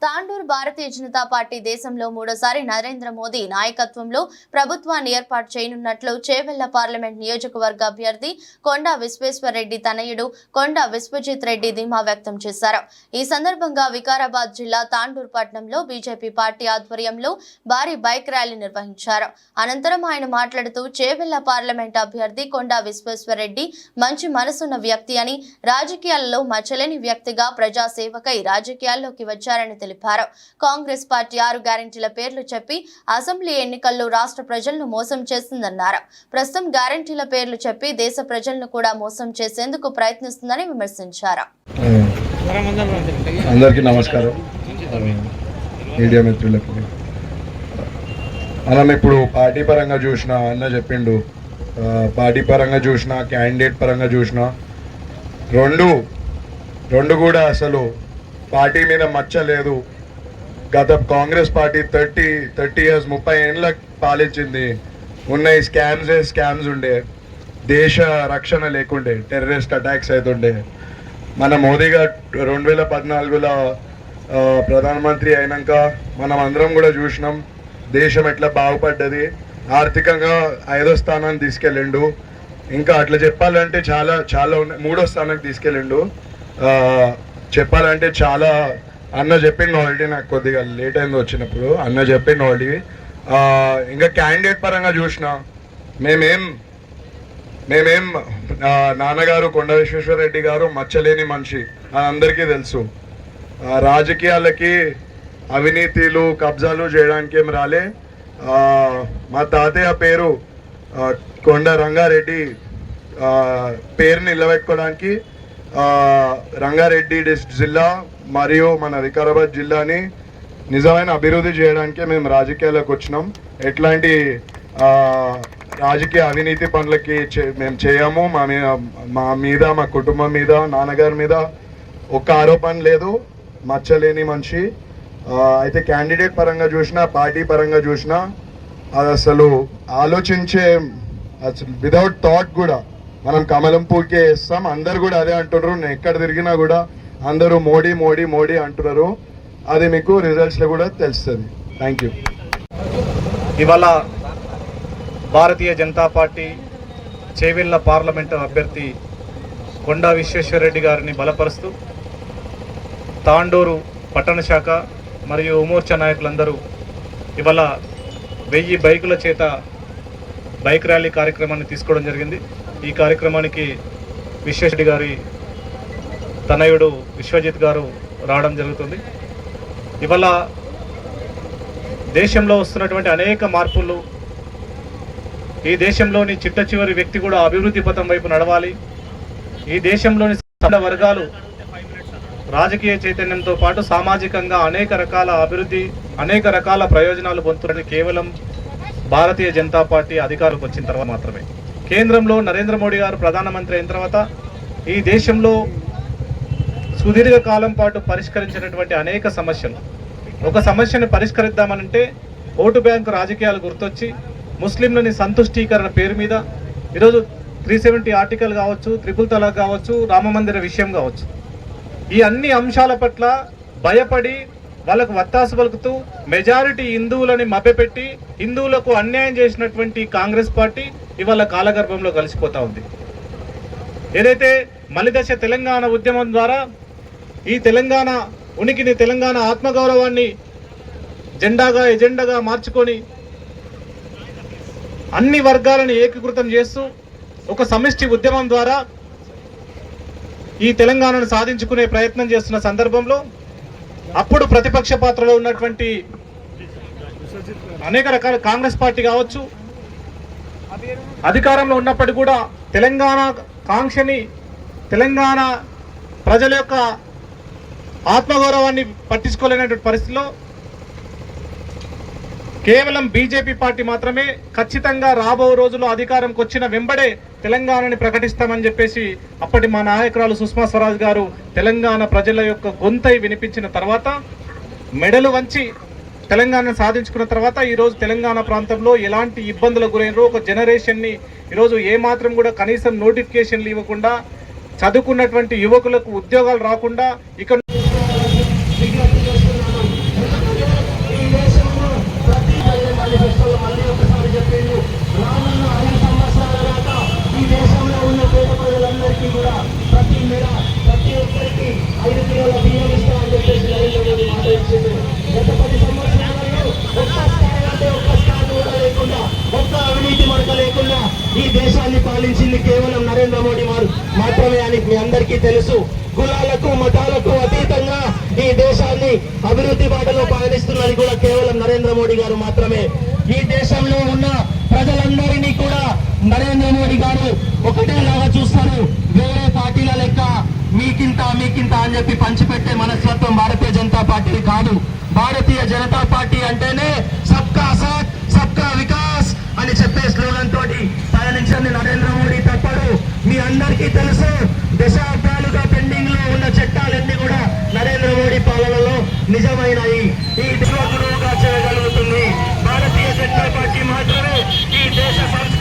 Tandur Bharatiya Janata party దేశంలో మూడోసారి నరేంద్ర మోదీ నాయకత్వంలో ప్రభుత్వాన్ని ఏర్పాటు చేయనున్నట్లు చేవెళ్ల పార్లమెంట్ నియోజకవర్గ అభ్యర్థి కొండా విశ్వేశ్వరరెడ్డి తనయుడు కొండా విశ్వజిత్ రెడ్డి ధీమా వ్యక్తం చేశారు. ఈ సందర్భంగా వికారాబాద్ జిల్లా తాండూరు పట్టణంలో బీజేపీ పార్టీ ఆధ్వర్యంలో భారీ బైక్ ర్యాలీ నిర్వహించారు. అనంతరం ఆయన మాట్లాడుతూ చేవెళ్ల పార్లమెంట్ అభ్యర్థి కొండా విశ్వేశ్వరరెడ్డి మంచి మనసున్న వ్యక్తి అని, రాజకీయాల్లో మచ్చలేని వ్యక్తిగా ప్రజాసేవకై రాజకీయాల్లోకి వచ్చారని తెలిపారు. కాంగ్రెస్ పార్టీ 6 గ్యారెంటీల పేర్లు చెప్పి అసెంబ్లీ ఎన్నికల్లో రాష్ట్ర ప్రజలను మోసం చేస్తుందన్నారు. ప్రస్తుతం గ్యారెంటీల పేర్లు చెప్పి దేశ ప్రజలను కూడా మోసం చేసేందుకు ప్రయత్నిస్తుందని విమర్శించారు. అందరికీ నమస్కారం. మీడియా మిత్రులకు మనం ఇప్పుడు పార్టీ పరంగా చూసినా అన్న చెప్పిండు, పార్టీ పరంగా చూసినా క్యాండిడేట్ పరంగా చూసినా రెండు కూడా అసలు పార్టీ మీద మచ్చ లేదు. గత కాంగ్రెస్ పార్టీ 30 years 30 ఏళ్ళ పాలించింది. ఉన్న ఈ స్కామ్స్ ఉండే, దేశ రక్షణ లేకుండే, టెర్రరిస్ట్ అటాక్స్ అవుతుండే. మన మోదీ గారు 2014లో ప్రధానమంత్రి అయినాక మనం అందరం కూడా చూసినాం దేశం ఎట్లా బాగుపడ్డది. ఆర్థికంగా 5వ స్థానాన్ని తీసుకెళ్ళిండు. ఇంకా అట్లా చెప్పాలంటే చాలా చాలా 3వ స్థానానికి తీసుకెళ్ళిండు. చెప్పాలంటే చాలా అన్న చెప్పిండు ఆల్రెడీ. నాకు కొద్దిగా లేట్ అయింది వచ్చినప్పుడు. అన్న చెప్పిండు ఆల్రెడీ. ఇంకా క్యాండిడేట్ పరంగా చూసిన మేమేం నాన్నగారు కొండా విశ్వేశ్వరరెడ్డి గారు మచ్చలేని మనిషి అని అందరికీ తెలుసు. రాజకీయాలకి అవినీతిలు కబ్జాలు చేయడానికి ఏం రాలే. మా తాతయ్య పేరు కొండ రంగారెడ్డి పేరుని నిలబెట్టుకోవడానికి రంగారెడ్డి జిల్లా మరియు మన వికారాబాద్ జిల్లాని నిజమైన అభివృద్ధి చేయడానికి మేము రాజకీయాలకు వచ్చినాం. ఎట్లాంటి రాజకీయ అవినీతి పనులకి మేము చేయము. మా మీద మా కుటుంబం మీద నాన్నగారి మీద ఒక్క ఆరోపణ లేదు. మచ్చలేని మనిషి. అయితే క్యాండిడేట్ పరంగా చూసినా పార్టీ పరంగా చూసినా అది అసలు ఆలోచించే, అసలు వితౌట్ థాట్ కూడా మనం కమలంపూర్కే వేస్తాం. అందరు కూడా అదే అంటున్నారు. నేను ఎక్కడ తిరిగినా కూడా అందరూ మోడీ మోడీ మోడీ అంటున్నారు. అది మీకు రిజల్ట్స్లో కూడా తెలుస్తుంది. Thank you. ఇవాళ భారతీయ జనతా పార్టీ చేవెళ్ల పార్లమెంటు అభ్యర్థి కొండా విశ్వేశ్వరరెడ్డి గారిని బలపరుస్తూ తాండూరు పట్టణ శాఖ మరియు ఉమోర్చా నాయకులందరూ ఇవాళ 1000 బైకుల చేత బైక్ ర్యాలీ కార్యక్రమాన్ని తీసుకోవడం జరిగింది. ఈ కార్యక్రమానికి విశ్వేశ్వరరెడ్డి గారి తనయుడు విశ్వజిత్ గారు రావడం జరుగుతుంది. ఇవాళ దేశంలో వస్తున్నటువంటి అనేక మార్పులు, ఈ దేశంలోని చిట్ట చివరి వ్యక్తి కూడా అభివృద్ధి పథం వైపు నడవాలి. ఈ దేశంలోని వర్గాలు రాజకీయ చైతన్యంతో పాటు సామాజికంగా అనేక రకాల అభివృద్ధి, అనేక రకాల ప్రయోజనాలు పొందుతున్నది కేవలం భారతీయ జనతా పార్టీ అధికారంలోకి వచ్చిన తర్వాత మాత్రమే. కేంద్రంలో నరేంద్ర మోడీ గారు ప్రధానమంత్రి అయిన తర్వాత ఈ దేశంలో సుదీర్ఘ కాలం పాటు పరిష్కరించినటువంటి అనేక సమస్యలు, ఒక సమస్యను పరిష్కరిద్దామనంటే ఓటు బ్యాంకు రాజకీయాలు గుర్తొచ్చి ముస్లింలని సంతుష్టీకరణ పేరు మీద ఈరోజు 370 ఆర్టికల్ కావచ్చు, 3 తలాక్ కావచ్చు, రామమందిర విషయం కావచ్చు, ఈ అన్ని అంశాల పట్ల భయపడి వాళ్ళకు వత్తాసు పలుకుతూ మెజారిటీ హిందువులని మభ్యపెట్టి హిందువులకు అన్యాయం చేసినటువంటి కాంగ్రెస్ పార్టీ ఇవాళ కాలగర్భంలో కలిసిపోతా ఉంది. ఏదైతే మలిదశ తెలంగాణ ఉద్యమం ద్వారా ఈ తెలంగాణ ఉనికిని, తెలంగాణ ఆత్మగౌరవాన్ని ఎజెండాగా మార్చుకొని అన్ని వర్గాలను ఏకీకృతం చేస్తూ ఒక సమిష్టి ఉద్యమం ద్వారా ఈ తెలంగాణను సాధించుకునే ప్రయత్నం చేస్తున్న సందర్భంలో అప్పుడు ప్రతిపక్ష పాత్రలో ఉన్నటువంటి అనేక రకాల కాంగ్రెస్ పార్టీ కావచ్చు, అధికారంలో ఉన్నప్పటికీ కూడా తెలంగాణ కాంక్షని, తెలంగాణ ప్రజల యొక్క ఆత్మగౌరవాన్ని పట్టించుకోలేనటువంటి పరిస్థితిలో కేవలం బీజేపీ పార్టీ మాత్రమే ఖచ్చితంగా రాబో రోజుల్లో అధికారంకి వచ్చిన వెంబడే తెలంగాణని ప్రకటిస్తామని చెప్పేసి అప్పటి మా నాయకురాలు సుష్మా స్వరాజ్ గారు తెలంగాణ ప్రజల యొక్క గొంతై వినిపించిన తర్వాత మెడలు వంచి తెలంగాణను సాధించుకున్న తర్వాత ఈరోజు తెలంగాణ ప్రాంతంలో ఎలాంటి ఇబ్బందులకు గురైనరో ఒక జనరేషన్ని ఈరోజు ఏమాత్రం కూడా కనీసం నోటిఫికేషన్లు ఇవ్వకుండా, చదువుకున్నటువంటి యువకులకు ఉద్యోగాలు రాకుండా ఇక్కడ అందరికీ తెలుసు. కులాలకు మతాలకు అతీతంగా ఈ దేశాన్ని అభివృద్ధి బాటలో పయనిస్తున్నది కూడా కేవలం నరేంద్ర మోడీ గారు మాత్రమే. ఈ దేశంలో ఉన్న ప్రజలందరినీ కూడా నరేంద్ర మోడీ గారు ఒకటేలాగా చూస్తారు. వేరే పార్టీల లెక్క మీకింత అని చెప్పి పంచిపెట్టే మనస్తత్వం భారతీయ జనతా పార్టీ కాదు. భారతీయ జనతా పార్టీ అంటేనే సబ్కా సాత్ సబ్కా వికాస్ అని చెప్పే స్లోగన్ తోటి పయనించింది నరేంద్ర మోడీ తప్పడు. మీ అందరికీ తెలుసు, దశాబ్దాలుగా పెండింగ్ లో ఉన్న చట్టాలన్నీ కూడా నరేంద్ర మోడీ పాలనలో నిజమైనవి. ఈ గురువుగా చేయగలుగుతుంది భారతీయ జనతా పార్టీ మాత్రమే. ఈ దేశ సంస్కృతి